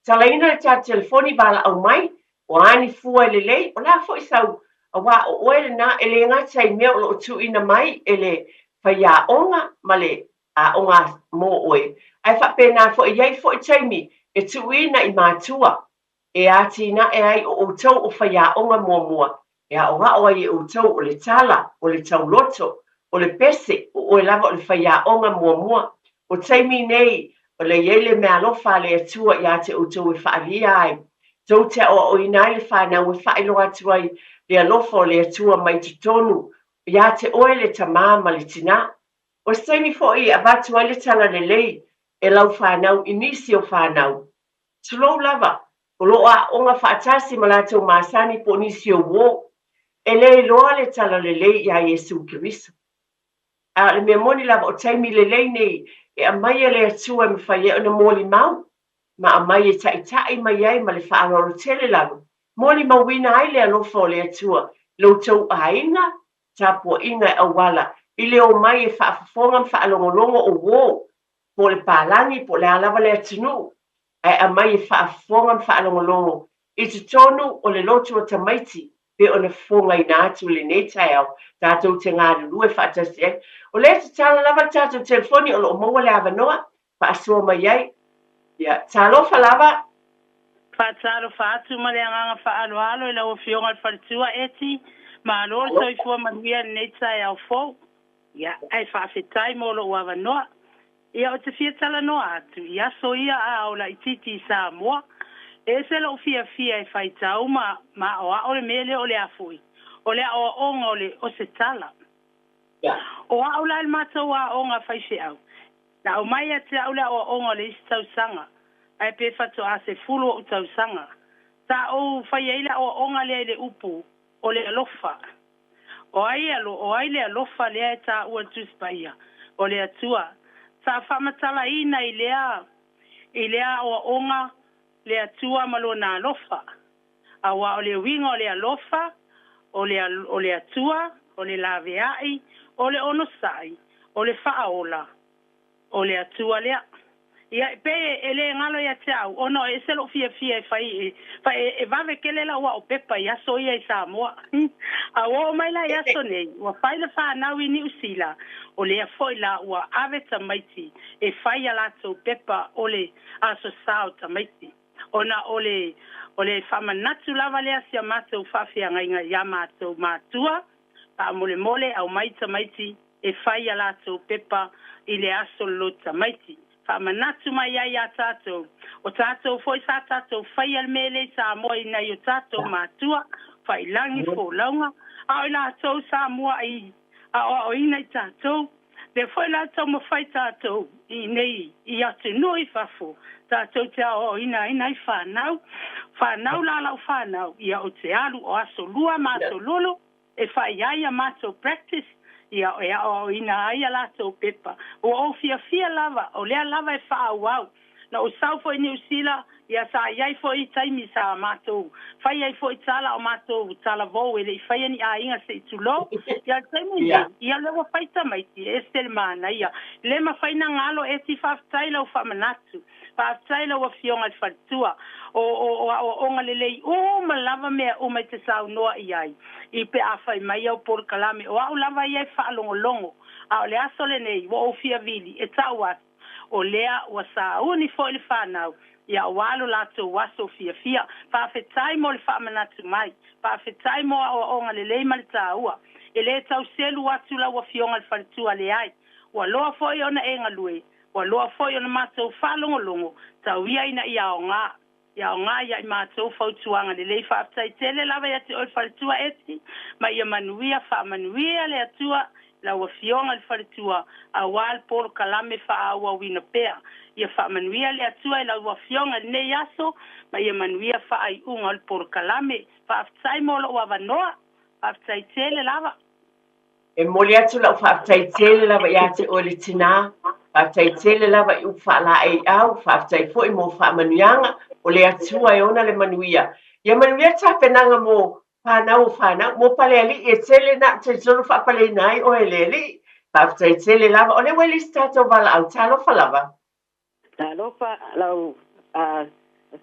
Talaina le tā telefoni bala au mai, o ani fua le lei, o la fo I sau, a wā o oe na e le ngata I mea o lo tuina mai e le whaia onga ma le a onga mo oe. Ai whapena fo I iei fo I taimi e tuina I mātua, e a tina e ai o tau o whaia onga mua. E a oa oa I o tau o le tala, o le tau loto, o le pese, o lava o le whaia onga mua. O taimi nei, o le iele mea lofa le atua I a te o tau e whaalia ai. Tau te o inai le whanau e whaelo atu ai le alofa o le atua mai te tonu, I a te oe le tamā ma le tina. O taimi fo I a batu ai le tala le lei, e lau whanau inisi o whanau. Tulou lava, o loa onga whaatasi ma lātou māsani po nisi o wō, e le loa le tala le lei I a Yesu Kirisa. A le mea moni lava o taimi le lei nei, e a mai le atua me whai e ona mōli mau, ma a mai e tai mai ai ma le whaangaro tele lava. Mōli mau wina ai le alofa o le atua, lo tau a inga, tāpua inga e awala, I le o mai e whaafafonga ma whaalongolongo o wō, po le pālangi, po le alawa le atunu, ai a mai e whaafafonga ma whaalongolongo, I te tonu o le lotu o tamaiti, pe o na fonga I nā atu le nei au, tātou te ngā lulu e whaatasi ai. O le te tala lava tātou telefoni o lo maua le avanoa, whaasua mai ai. Ia, tālofa lava. Whaataro whaatu ma le anganga whaaloalo I lau whionga al wharitua eti, ma alora so I fua manuia le nei tai au fōu. Ia, ai whaafetai mo lo avanoa. Ia o te fia tala noa atu, ia so ia a o la ititi sa moa. E se lo fia e whai tau ma o le mele o le afui. O le o onga o se tala. O a o la il matau a onga whai se au. Na o mai a te au le o onga le isi tau sanga. Ai pe fatu a se fulu o tau sanga. ta o fayeila o onga le upu o le alofa o ai le alofa le ta o tuspaia o le atua sa famatala ina ilea o onga le atua malona alofa awa o le winga o le alofa o le atua o le laveai o le onosai o le faaola o le atua lea ia pe ele ngalo ya tau ono e selo fia fai e vave kelela wa o pepa ya so ia Samoa a wo mai la ya so nei wa fai le fa na wi ni usila o le foila wa ave tamaiti e fai ya la so pepa o le aso sao tamaiti ona o le fama natu lava le asia mato fa fia nga ya mato matua pa mole au mai tamaiti e fai ya la so pepa ile aso lo tamaiti Manatu mai ya tato o tato foi sa tato fai al mele sa moi na yo tato matua fai langi fo longa a la to sa mo ai a o ina tato de foi la to mo fai tato I nei I atu noi fafo tato te o ina fa nau la fa nau ia o te alu o aso lua ma so lolo e fai ya ma so practice ia o ina ia la so pepa o fia lava o le lava e fa wow na o sau foi New Zealand ia sa ia foi taimi sa mato fai ia foi tala o mato tala vo ele fai ni a inga se tulo ia taimi ia le fai tamai estel mana ia le ma fai na ngalo e ti fa taila o fa manatu fa taila o fionga fatua o ngalele o malava me o mai te sau noa ia I pe a fai mai au por kalame o au lava ia fa longo a le asole nei wo fia vili e tawa o lea o sa uni fo le fa nau ia walo la to waso fia fa fe tai mo le fa manatu mai fa fe tai mo o ngalele mal taua ele tau selu watu la wa fionga fa tu ale ai wa lo fo ona engalue wa lo fo ona mato fa longo tau ia ia o nga ia matou fautuanga le fa tai tele lava ia te o fautua eti ma ia manuia fa manuia le atua la wa fionga le fautua a wal por kalame fa wa wina pea ia fa manuia le atua la wa fionga ne yaso ma ia manuia fa ai unga por kalame fa tai mo lo wa noa fa tai tele lava e moli atu la fa tai tele lava ia te o le tina fa tai tele lava u fa la ai au fa tai fo mo fa manuianga o le atua e ona le manuia. Ia manuia ta penanga mo whanau mo pale ali e tele na te tonu wha pale nai o e leli. Pafta e tele lava. O le weli stato wala au talo fa lava. Talo fa lau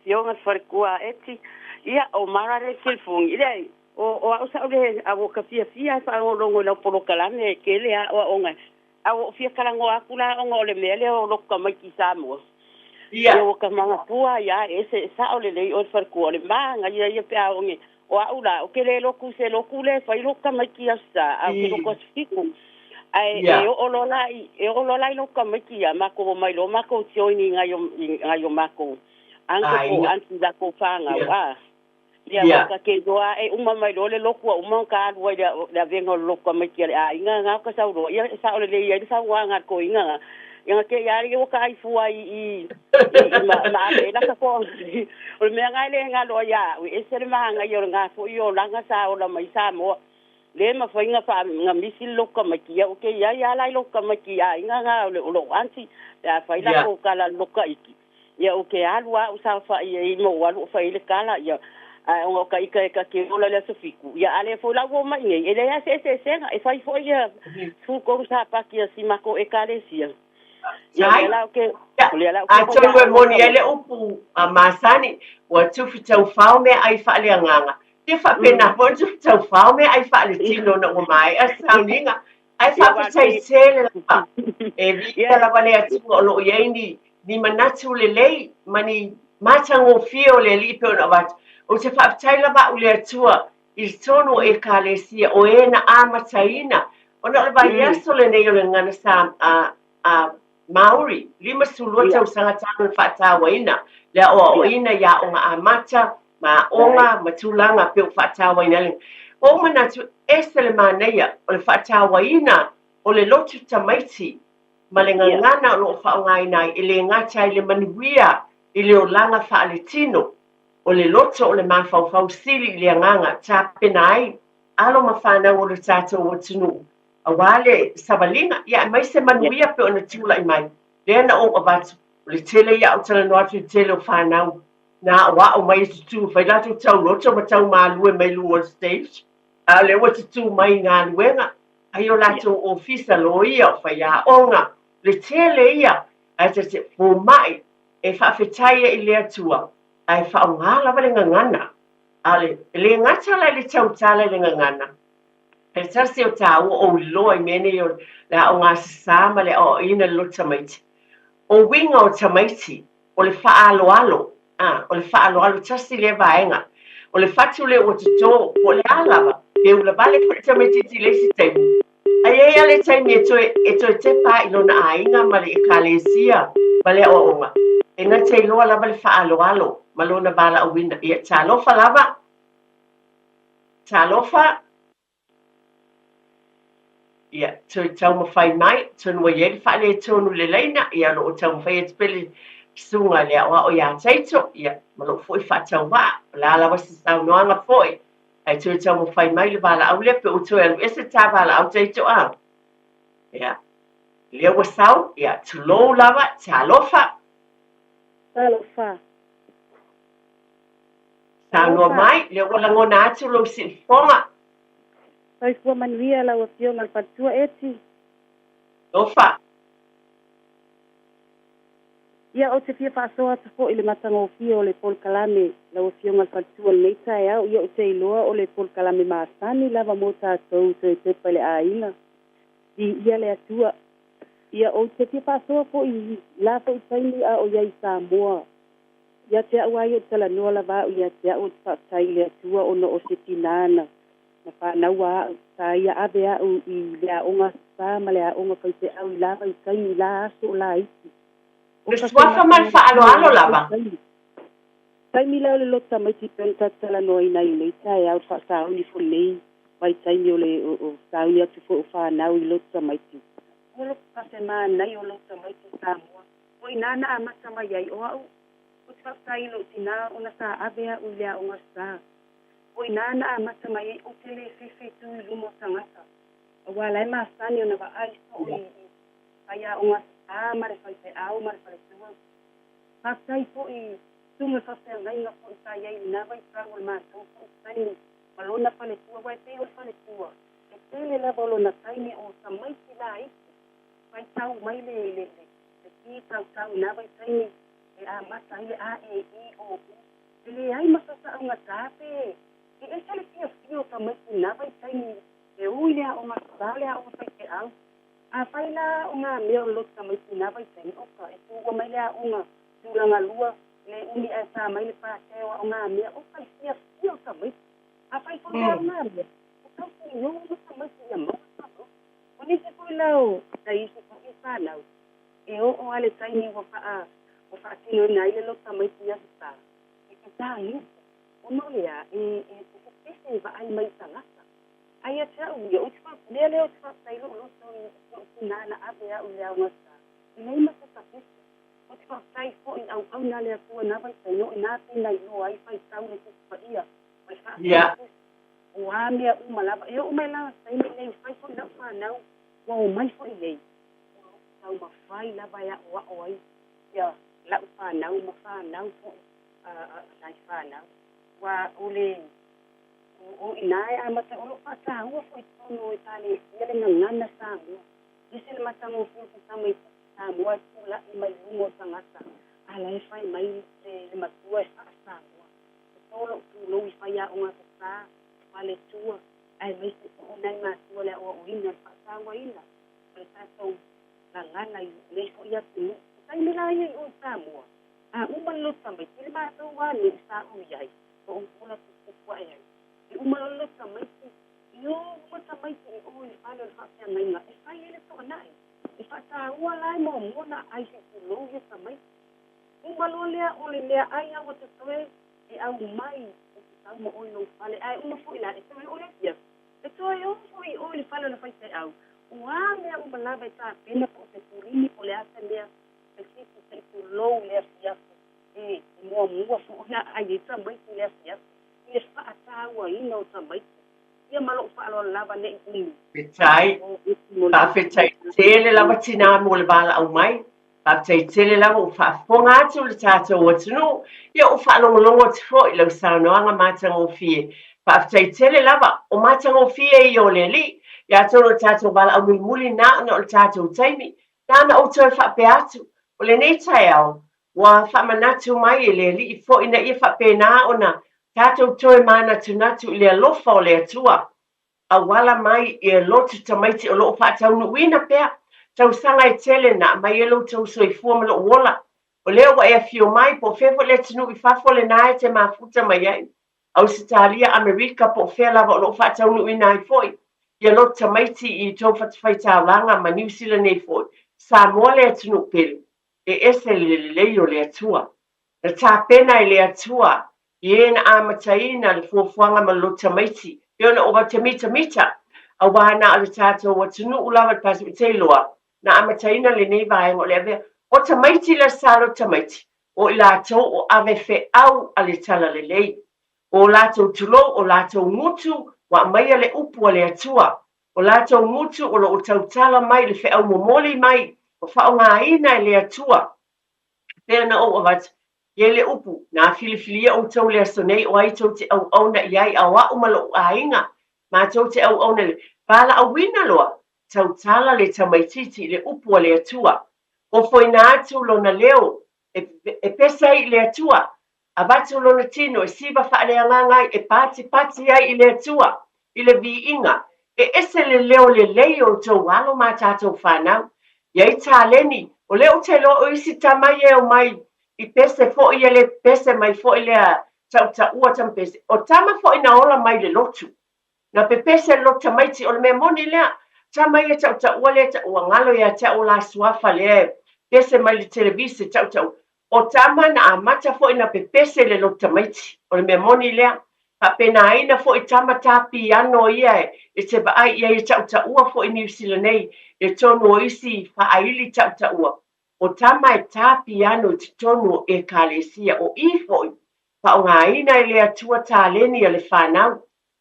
fionga wharikua eti. Ia o marare kilfungi. Ia o au sa ule awo ka fia sa o longo lau polo kalane ke le a o onga. Awo fia karango akula onga o le mele o loka mai ki Samoa. Ia o ka mga pua ia ese sa o le lei o farku o le manga ia pe a onge o aula o ke le loku se loku le fai loka mai ki asa a ke loko siku ai o lola loka mai ki a mako mai lo mako tioni ngayo mako anko ko anti da ko fanga wa ia ka ke doa e uma mai lo le loku uma ka wa da vengo loka mai ki a inga ka sa ro ia sa o le ia sa wa nga ko inga yang ke yari o kai fua I ma le la ko o me nga le nga lo ya e se le manga yo nga fo yo langa sa o la mai sa mo le ma fa nga fa nga misil lo ka ma ki o ke ya la lo ka ma ki ya nga lo anti ya fa ila ko kala lo ka iki ya o ke alwa o sa fa I mo wa lo fa ile kala ya o ka ika ka ke o la se fiku ya ale fo la wo ma nge ele ya se e fa fo ya fu ko sa pa ki si ma ko e kale sia Ai, a tolu e moni ele upu a masani wa tufi tau whao me ai whaale anganga. Te whapena po tufi tau whao me ai whaale tino na umai a sauninga. Ai whapatai tele lapa. E vita la wale atunga o lo iei ni manatu le lei mani matango fio le lipe o na watu. O te whapatai lapa ule atua I tono e kalesia o e na amataina. O na lapa yaso le nei o le ngana sa Maori, lima sulua tau sangatana whaatawaina. Lea o ina ya o ngā amata, ma onga, ma tūlanga peo whaatawaina. O manatu esele māneia o le whaatawaina o le lotu tamaiti, ma le ngangana o lo whaongai nai, I le ngātai le manuia, I le o langa whaale tino. o le loto o le mafaufau sili i le agaga tapena ai alo ma fanau o le tatou atunuu auā le savaliga ia e mai se manuia pe ona tulaʻi mai lea na oʻa vatu o le tele ia o talanoa atu i tele o fanau na aʻoaʻo mai e tutū fai latou tauloto ma taumālue mai lua stage a le ua tutū mai galuega ai o latou ofisa lo ia o fai aʻoga le tele ia ae te fomaʻi e faafetai e i le atua ae faaogā lava le gagana ale le gata lai le tautala i le gagana pe tasi o tāua o iloa i mene o le aʻoga sasā ma le aʻoaʻina le lo tamaiti o winga o tamaiti o le faaaloalo o le faaaloalo tasi le vaega o le fatu le ua totō o le a lava pe ula vale po le tamaititi leisi taimi ai ai ale taimi e toe te pā i lona aiga ma le ekalesia ma le aʻoaʻoga e na te iloa lava le faaaloalo ma lona valaauina ia talofa lava talofa ia toe taumafai mai tonu ai le faale tonu le laina ia loo taumafai e tepele suga le aʻoaʻo iā taito ia ma loo foʻi faatauā la lava se saunoaga foʻi ai toe taumafai mai le valaau lea pe o toe alu ese tavalaau taito a ia lea ua sau ia tulou lava talofa saunoa mai lea ua lagona atu lou silifoga Fua manuia lau afioga le faatua eti. Ofa. Ia o te fia faasoa atu foʻi le matagofia o le polokalame lau afioga le faatua lenei taeao ia o te iloa o le polokalame masani lava mo tatou toe tepa i le aiga ia le atua ia o te fia faasoa foʻi la foʻi taimi a o iai Samoa ia te aʻu ai o talanoa lava ia te aʻu o te faafetai le atua ona o se tinana na whanau a sa ia ave au I le aʻoga sa ma le aʻoga faiteʻau I lava I taimi I la aso o la iti. Le suafa ma le faaaloalo lava. Taimi lau le lota maiti pena tatalanoina I nei taeau faasauni fo nei mai taimi o le o sauni atu fo o whanau I lota maiti. O loko kase manai o lota maiti Samoa. O inana amata mai ai o au. O te whaftai lo tina ona sa ave au I le aʻoga sa. O inana amata mai o te le fefe tu I lumo tangata. O wala masani ona va ai so I kaya o nga mare fai au mare fai tua. Pasai po I tunga fase ngai nga po I kaya I nava I trago le mato po I malona fale tua vai te o fale tua. E tele la bolona taimi o samai ki la I fai tau mai le ki tau nava I taimi e a mata I le a e I o le ai masasa au nga tape. E sale fio samai ki nava I taimi e uile o nga sale o fai te au. A fai la o nga mea o lota mai ki nava I taimi oka. E tua mai le o nga tulanga lua le uni a sa mai le pāteo o nga mea oka I fio samai. A fai ko le o nga mea. O tau ki no o samai ki a mauka. O nisi kui lau ta isi ko I whanau. E o ale taimi o wha tino na ile lota mai ki a sa. E ki tā isi. O no lea e se va ai mai tangata. Ai a tia uia o te wha leo te wha tailo o loto na ave a uia o ngata. E nei masa ta pese. O te wha tai fo I au na lea tua na vai taino e nā pina I no ai fai tau le kupa ia. Ia. O a mea umalava. E o mai lava taino nei fai fo I na whanau. Wa o mai fo I lei. Tau ma fai lava ia o ai. Ia lau whanau ma whanau fo nai whanau. Wa ole o inae a mata o pata ua foi tono I tale ele ngana Samoa. Ese le mata mo fu samai Samoa tula I mai lumo tangata. Ala e fai mai le matua e Samoa. Tolo tu I fai a onga sa wale tua. Ai mai se o nai matua le o ina pata wa ina. Pe tato la ngana I le fo ia tu. Sai me la ia o Samoa. A uma lota mai le mata wa ni sa o iai. O una tu kwa ia. Umalolo tamaiti. Yo tamaiti o I falo hafia nainga. E fai ele to nai. E fata ua lai mo mona ai se kulo ye tamaiti. Umalolea o le lea ai awa te toe e au mai. E te tau mo oi no fale. Ai uma fui la e toe o le pia. E toe o fui o le falo na fai te au. Ua mea umalava e ta pena po te purini po le asa lea. E kipu te kulo lea fiafu. mua phụ na ai ta mai le sia ia fa ta wa ino ta mai ia malo fa lo lava ne Petai, pa fetai tele lava tina mo le bala au mai. Pa fetai tele lava o fa fonga atu le tata o tunu. Ia o fa longo te fo i lau saunoanga matanga o fie. Pa fetai tele lava o matanga o fie i o le li. Ia tono tata o bala au muli na o le tata o taimi. Nana o toi fa pe atu. O le nei tai au. Wa fa manatu mai e le li i fo ina ia fa pe na ona. Tata o toi mana tunatu i le alofa o le atua. A wala mai e lotu tamaiti o loo whaatau nuina pea. Tau sanga e tele na mai e lo tau soifua ma loo wola. O leo wa e fio mai po fefo le tinu i fafo le nae te mafuta mai ai. Ausitalia Amerika po fea lava o loo whaatau nuina ai foi. Ia lotu tamaiti i tau whatawhaitau langa ma New Zealand nei foi. Samoa le tinu pelu. E ese le leo le atua. Na tā pena i le atua. I ena amataina le fuafuanga ma lo tamaiti. Yona o te mita a wana ala tato wa tunu ulawa pasi teloa na amataina le nei vai ngo le o tamaiti la salo tamaiti o ilato o ave fe au ale tala le lei o lato tulo o lato mutu wa mai le upu le atua o lato mutu o lo tautala mai le fe au momoli mai o fa nga ina le atua pena o wat yele upu na filifilia o tau le sonei o ai tau te au au na iai a wa umalo ainga ma tau te au au na le pala a wina loa tau tala le tamaititi le upu le atua o foi na atu lo na leo e pesai le atua a batu lo na tino e siba fa le ngai e pati ai i le atua i le vi inga e ese le leo le leo tau alo ma tatou whanau iai tā leni o leo te lo o isi tamai e o mai I pese fo i le pese mai fo i le tau ua tam pese. O tama fo i na ola mai le lotu. Na pe pese lota mai ti o le me moni lea. Tama i tau ua le tau ua ngalo ia tau la suafa le pese mai le televisi tau. O tama na amata fo i na pe pese le lota mai ti o le me moni lea. Pa pe na aina fo i tama tapi ano ia e te ba ai ia i tau ua fo i New Zealand nei. E tono isi fa aili tau ua. O tama e tapi ano te tonu e kalesia o ifoi. Pa o ngā ina i le atua tāleni a le whanau.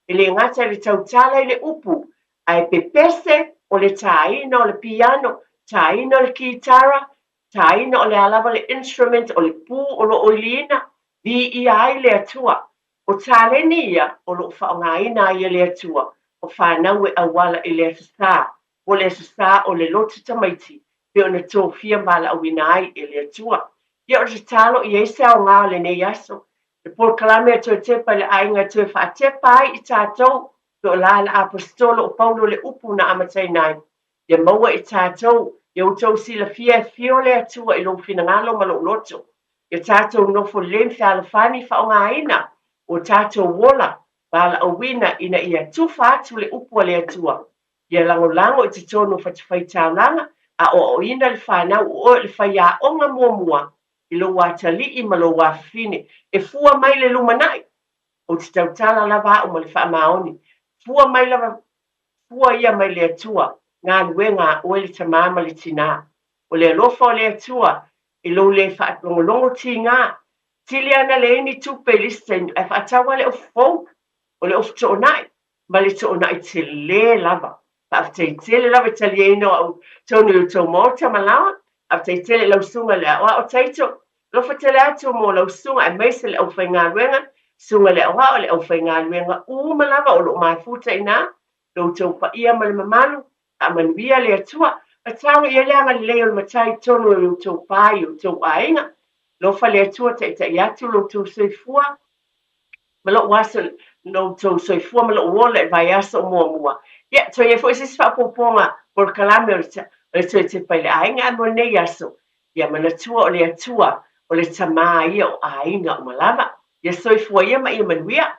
E le ngata le tautala i le upu. A e pepese o le tāina o le piano, tāina o le kitara, tāina o le alava le instrument o le pū o lo oilina. Di i ai le atua. O tāleni ia o lo wha o ngā ina i le atua. O whanau e awala i le sā. O le sā o le lotu tamaiti. Pe ona tofia mala au inai e le atua. Ia o te talo i eise au ngā le nei aso. E por kalame ato te pa le ainga te wha te pai i tātou. Pe o la apostolo o paulo le upu na amatai nai. Ia maua i tātou. Ia utou sila fia e fio le atua i lo finangalo ma lo loto. Ia tātou nofo le mfeala fani wha o ngā ina. O tātou wola. Bala au wina ina ia tufa atu le upu le atua. Ia lango i te tono whatawhai tālanga. A o ina le whanau o le whaia o ngā muamua i lo watali i ma lo wafine e fua mai le lumanai o te tautala lava o ma le whaamaoni fua mai lava fua ia mai le atua ngā luenga o le tamama le tina o le alofa o le atua i lo le whaatlongolongo ti ngā tili ana le ini tupe listen e whaatawa le o folk o le o ftoonai ma le toonai te le lava After tele lava italiano au tonu o tau mota malawa. After tele lau sunga lea. Wa o taito. Lo fa tele atu mo lau sunga e meise le au whai ngā ruenga. Sunga lea wa o le au whai ngā ruenga. Malawa o lo mafuta ina. Lo tau pa ia ma le mamalu. A manuia le atua. A tau ia leanga leo le matai tonu o tau pai o tau ainga. Lo fa le atua te iatu lo tau soifua. Malo wasa no tau soifua malo wola e vai asa o mua. Ia, so ia foi sis whapoponga por kalame o le tue te paile ainga mo nei aso. Ia mana tua o le atua o le tamā ia o ainga o malama. Ia soifua ia ma ia manuia.